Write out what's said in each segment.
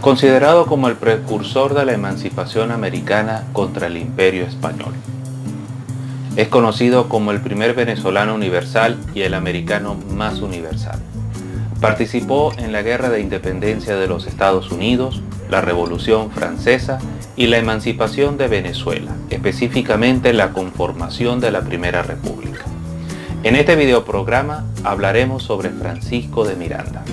Considerado como el precursor de la emancipación americana contra el Imperio Español. Es conocido como el primer venezolano universal y el americano más universal. Participó en la Guerra de Independencia de los Estados Unidos, la Revolución Francesa y la emancipación de Venezuela, específicamente la conformación de la Primera República. En este videoprograma hablaremos sobre Francisco de Miranda.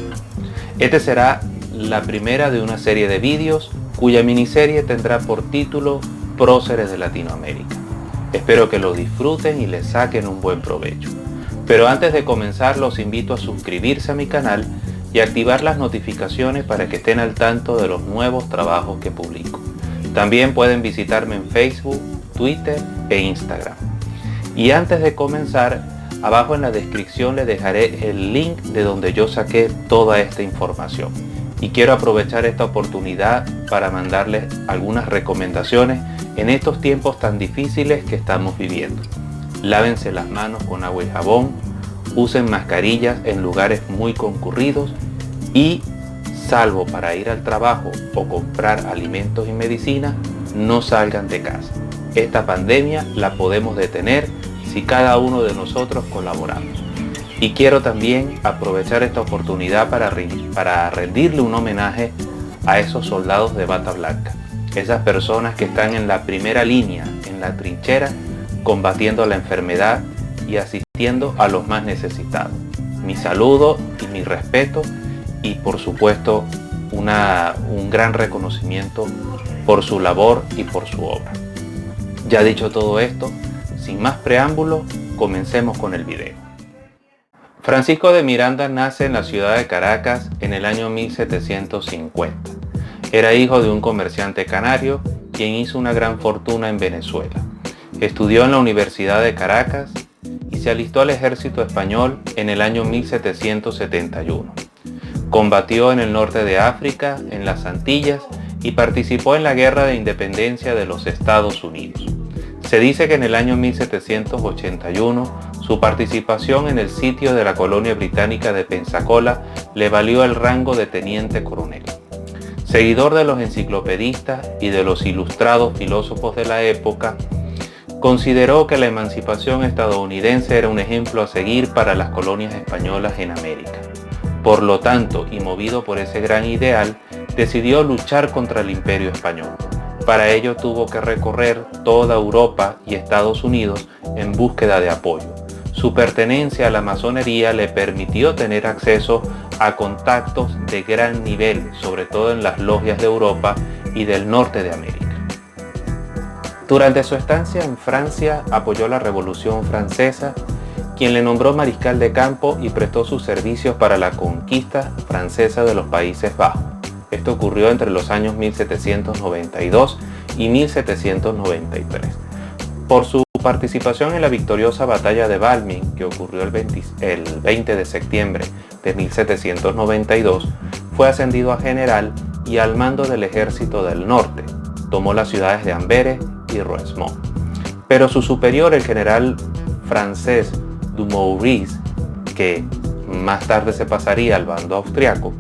Este será la primera de una serie de vídeos cuya miniserie tendrá por título Próceres de Latinoamérica. Espero que lo disfruten y le saquen un buen provecho. Pero antes de comenzar los invito a suscribirse a mi canal y activar las notificaciones para que estén al tanto de los nuevos trabajos que publico. También pueden visitarme en Facebook, Twitter e Instagram. Y antes de comenzar, abajo en la descripción les dejaré el link de donde yo saqué toda esta información. Y quiero aprovechar esta oportunidad para mandarles algunas recomendaciones en estos tiempos tan difíciles que estamos viviendo. Lávense las manos con agua y jabón, usen mascarillas en lugares muy concurridos y, salvo para ir al trabajo o comprar alimentos y medicinas, no salgan de casa. Esta pandemia la podemos detener si cada uno de nosotros colaboramos. Y quiero también aprovechar esta oportunidad para rendirle un homenaje a esos soldados de bata blanca, esas personas que están en la primera línea, en la trinchera, combatiendo la enfermedad y asistiendo a los más necesitados. Mi saludo y mi respeto y por supuesto un gran reconocimiento por su labor y por su obra. Ya dicho todo esto, sin más preámbulo, comencemos con el video. Francisco de Miranda nace en la ciudad de Caracas en el año 1750. Era hijo de un comerciante canario, quien hizo una gran fortuna en Venezuela. Estudió en la Universidad de Caracas y se alistó al ejército español en el año 1771. Combatió en el norte de África, en las Antillas, y participó en la Guerra de Independencia de los Estados Unidos. Se dice que en el año 1781 su participación en el sitio de la colonia británica de Pensacola le valió el rango de teniente coronel. Seguidor de los enciclopedistas y de los ilustrados filósofos de la época, consideró que la emancipación estadounidense era un ejemplo a seguir para las colonias españolas en América. Por lo tanto, y movido por ese gran ideal, decidió luchar contra el Imperio Español. Para ello tuvo que recorrer toda Europa y Estados Unidos en búsqueda de apoyo. Su pertenencia a la masonería le permitió tener acceso a contactos de gran nivel, sobre todo en las logias de Europa y del norte de América. Durante su estancia en Francia apoyó la Revolución Francesa, quien le nombró mariscal de campo y prestó sus servicios para la conquista francesa de los Países Bajos. Esto ocurrió entre los años 1792 y 1793. Por su participación en la victoriosa batalla de Valmy, que ocurrió el 20 de septiembre de 1792, fue ascendido a general y al mando del ejército del norte. Tomó las ciudades de Amberes y Rosemont. Pero su superior, el general francés Dumouriez, que más tarde se pasaría al bando austriaco,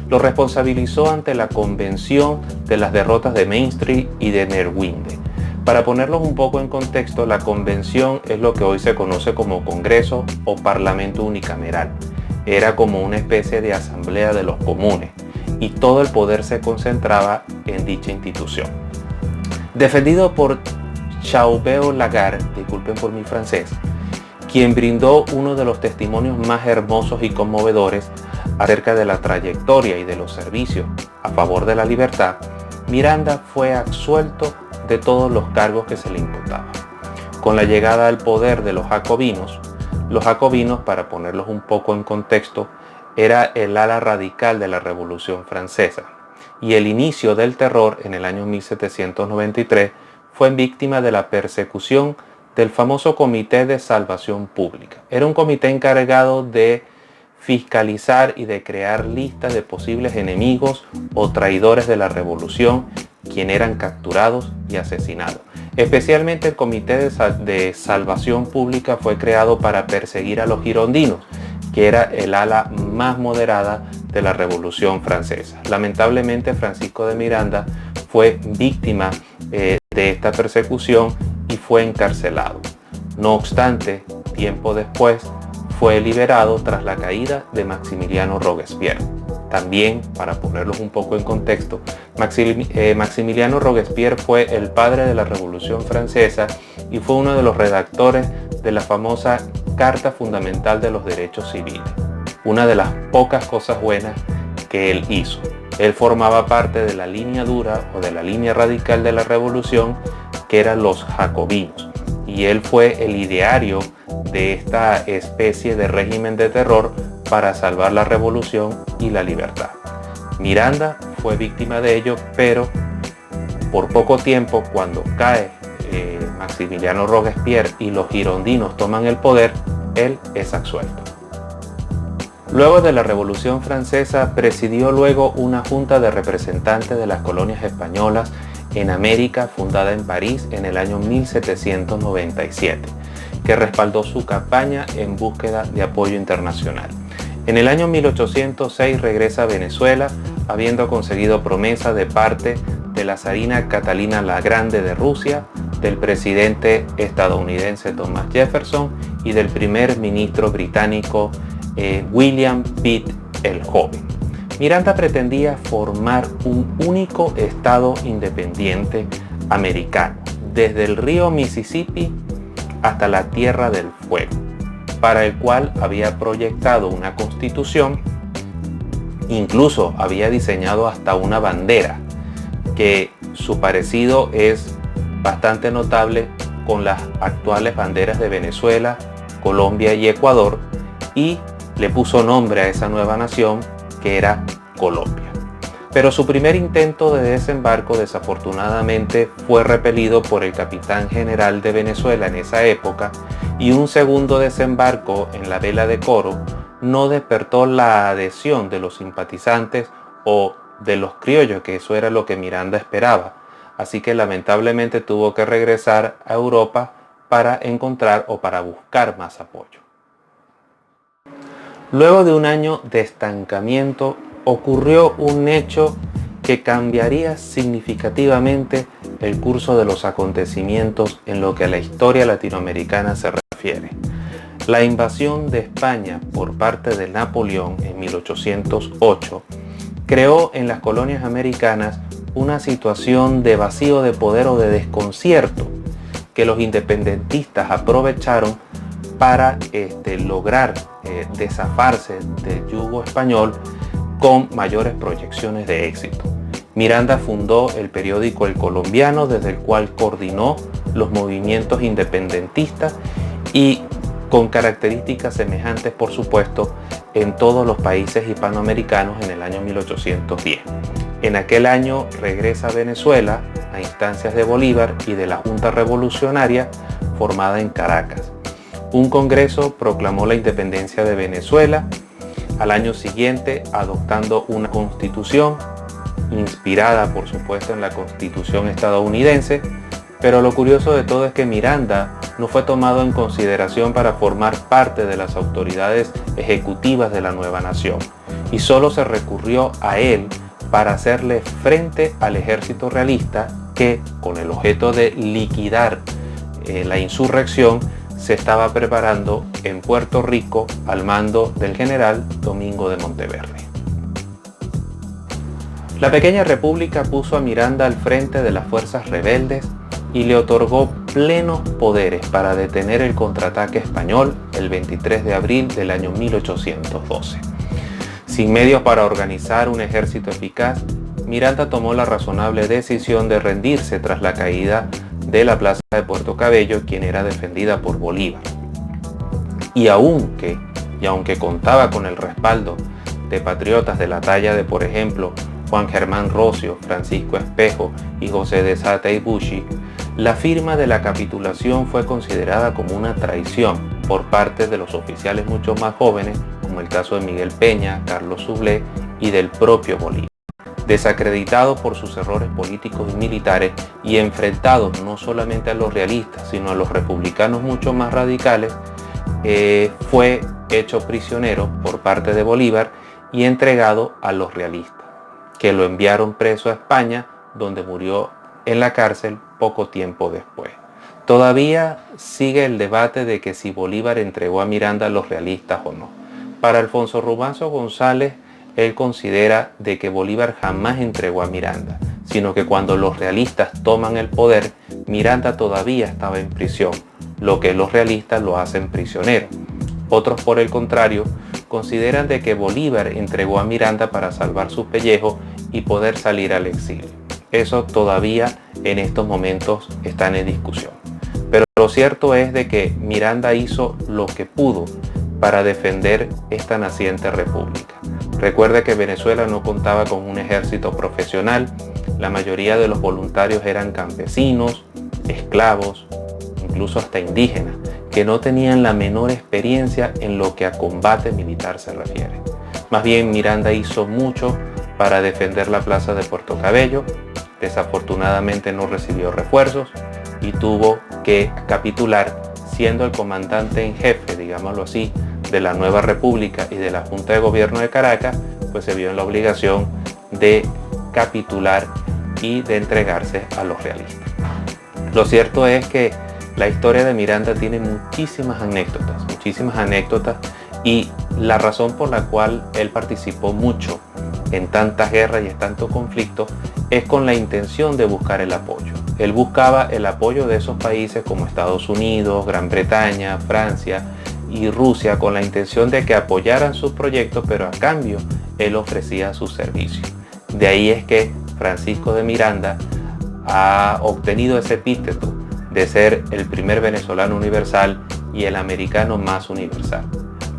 lo responsabilizó ante la convención de las derrotas de Mainstreet y de Neerwinde. Para ponerlos un poco en contexto, la convención es lo que hoy se conoce como Congreso o Parlamento unicameral. Era como una especie de asamblea de los comunes y todo el poder se concentraba en dicha institución. Defendido por Chauveau-Lagarde, disculpen por mi francés, quien brindó uno de los testimonios más hermosos y conmovedores acerca de la trayectoria y de los servicios a favor de la libertad, Miranda fue absuelto de todos los cargos que se le imputaban. Con la llegada al poder de los jacobinos, para ponerlos un poco en contexto, era el ala radical de la Revolución Francesa, y el inicio del terror en el año 1793 fue víctima de la persecución del famoso Comité de Salvación Pública. Era un comité encargado de fiscalizar y de crear listas de posibles enemigos o traidores de la revolución, quienes eran capturados y asesinados. Especialmente el Comité de Salvación Pública fue creado para perseguir a los girondinos, que era el ala más moderada de la Revolución Francesa. Lamentablemente, Francisco de Miranda fue víctima de esta persecución y fue encarcelado. No obstante, tiempo después fue liberado tras la caída de Maximiliano Robespierre. También, para ponerlos un poco en contexto, Maximiliano Robespierre fue el padre de la Revolución Francesa y fue uno de los redactores de la famosa Carta Fundamental de los Derechos Civiles, una de las pocas cosas buenas que él hizo. Él formaba parte de la línea dura o de la línea radical de la revolución, que eran los jacobinos, y él fue el ideario de esta especie de régimen de terror para salvar la revolución y la libertad. Miranda fue víctima de ello, pero por poco tiempo, cuando cae Maximiliano Robespierre y los girondinos toman el poder, él es absuelto. Luego de la Revolución Francesa, presidió luego una junta de representantes de las colonias españolas en América, fundada en París en el año 1797, que respaldó su campaña en búsqueda de apoyo internacional. En el año 1806 regresa a Venezuela, habiendo conseguido promesa de parte de la zarina Catalina la Grande de Rusia, del presidente estadounidense Thomas Jefferson y del primer ministro británico William Pitt el Joven. Miranda pretendía formar un único estado independiente americano, desde el río Mississippi hasta la Tierra del Fuego, para el cual había proyectado una constitución, incluso había diseñado hasta una bandera, que su parecido es bastante notable con las actuales banderas de Venezuela, Colombia y Ecuador, y le puso nombre a esa nueva nación, que era Colombia. Pero su primer intento de desembarco desafortunadamente fue repelido por el capitán general de Venezuela en esa época, y un segundo desembarco en la Vela de Coro no despertó la adhesión de los simpatizantes o de los criollos, que eso era lo que Miranda esperaba. Así que lamentablemente tuvo que regresar a Europa para encontrar o para buscar más apoyo. Luego de un año de estancamiento, ocurrió un hecho que cambiaría significativamente el curso de los acontecimientos en lo que a la historia latinoamericana se refiere. La invasión de España por parte de Napoleón en 1808 creó en las colonias americanas una situación de vacío de poder o de desconcierto que los independentistas aprovecharon para lograr desafarse del yugo español con mayores proyecciones de éxito. Miranda fundó el periódico El Colombiano, desde el cual coordinó los movimientos independentistas y con características semejantes, por supuesto, en todos los países hispanoamericanos en el año 1810. En aquel año regresa a Venezuela a instancias de Bolívar y de la Junta Revolucionaria formada en Caracas. Un congreso proclamó la independencia de Venezuela, al año siguiente adoptando una constitución inspirada, por supuesto, en la constitución estadounidense, pero lo curioso de todo es que Miranda no fue tomado en consideración para formar parte de las autoridades ejecutivas de la nueva nación, y solo se recurrió a él para hacerle frente al ejército realista que, con el objeto de liquidar la insurrección, se estaba preparando en Puerto Rico al mando del general Domingo de Monteverde. La pequeña república puso a Miranda al frente de las fuerzas rebeldes y le otorgó plenos poderes para detener el contraataque español el 23 de abril del año 1812. Sin medios para organizar un ejército eficaz, Miranda tomó la razonable decisión de rendirse tras la caída de la plaza de Puerto Cabello, quien era defendida por Bolívar. Y aunque contaba con el respaldo de patriotas de la talla de, por ejemplo, Juan Germán Rocio, Francisco Espejo y José de Sata y Bucci, la firma de la capitulación fue considerada como una traición por parte de los oficiales mucho más jóvenes, como el caso de Miguel Peña, Carlos Sublé y del propio Bolívar. Desacreditado por sus errores políticos y militares y enfrentado no solamente a los realistas, sino a los republicanos mucho más radicales, fue hecho prisionero por parte de Bolívar y entregado a los realistas, que lo enviaron preso a España, donde murió en la cárcel poco tiempo después. Todavía sigue el debate de que si Bolívar entregó a Miranda a los realistas o no. Para Alfonso Rumazo González, él considera de que Bolívar jamás entregó a Miranda, sino que cuando los realistas toman el poder, Miranda todavía estaba en prisión, lo que los realistas lo hacen prisionero. Otros, por el contrario, consideran de que Bolívar entregó a Miranda para salvar su pellejo y poder salir al exilio. Eso todavía en estos momentos está en discusión. Pero lo cierto es de que Miranda hizo lo que pudo para defender esta naciente república. Recuerde que Venezuela no contaba con un ejército profesional, la mayoría de los voluntarios eran campesinos, esclavos, incluso hasta indígenas, que no tenían la menor experiencia en lo que a combate militar se refiere. Más bien Miranda hizo mucho para defender la plaza de Puerto Cabello. Desafortunadamente no recibió refuerzos y tuvo que capitular, siendo el comandante en jefe, digámoslo así, de la nueva república y de la Junta de Gobierno de Caracas, pues se vio en la obligación de capitular y de entregarse a los realistas. Lo cierto es que la historia de Miranda tiene muchísimas anécdotas y la razón por la cual él participó mucho en tantas guerras y en tantos conflictos es con la intención de buscar el apoyo. Él buscaba el apoyo de esos países como Estados Unidos, Gran Bretaña, Francia y Rusia, con la intención de que apoyaran sus proyectos, pero a cambio él ofrecía sus servicios. De ahí es que Francisco de Miranda ha obtenido ese epíteto de ser el primer venezolano universal y el americano más universal.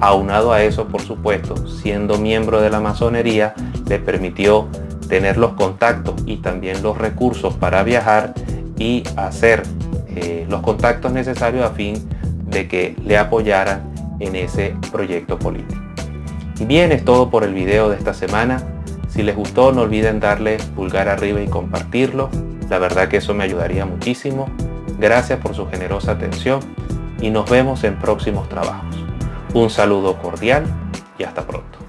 Aunado a eso, por supuesto, siendo miembro de la masonería, le permitió tener los contactos y también los recursos para viajar y hacer los contactos necesarios a fin de que le apoyaran en ese proyecto político. Y bien, es todo por el video de esta semana. Si les gustó, no olviden darle pulgar arriba y compartirlo. La verdad que eso me ayudaría muchísimo. Gracias por su generosa atención y nos vemos en próximos trabajos. Un saludo cordial y hasta pronto.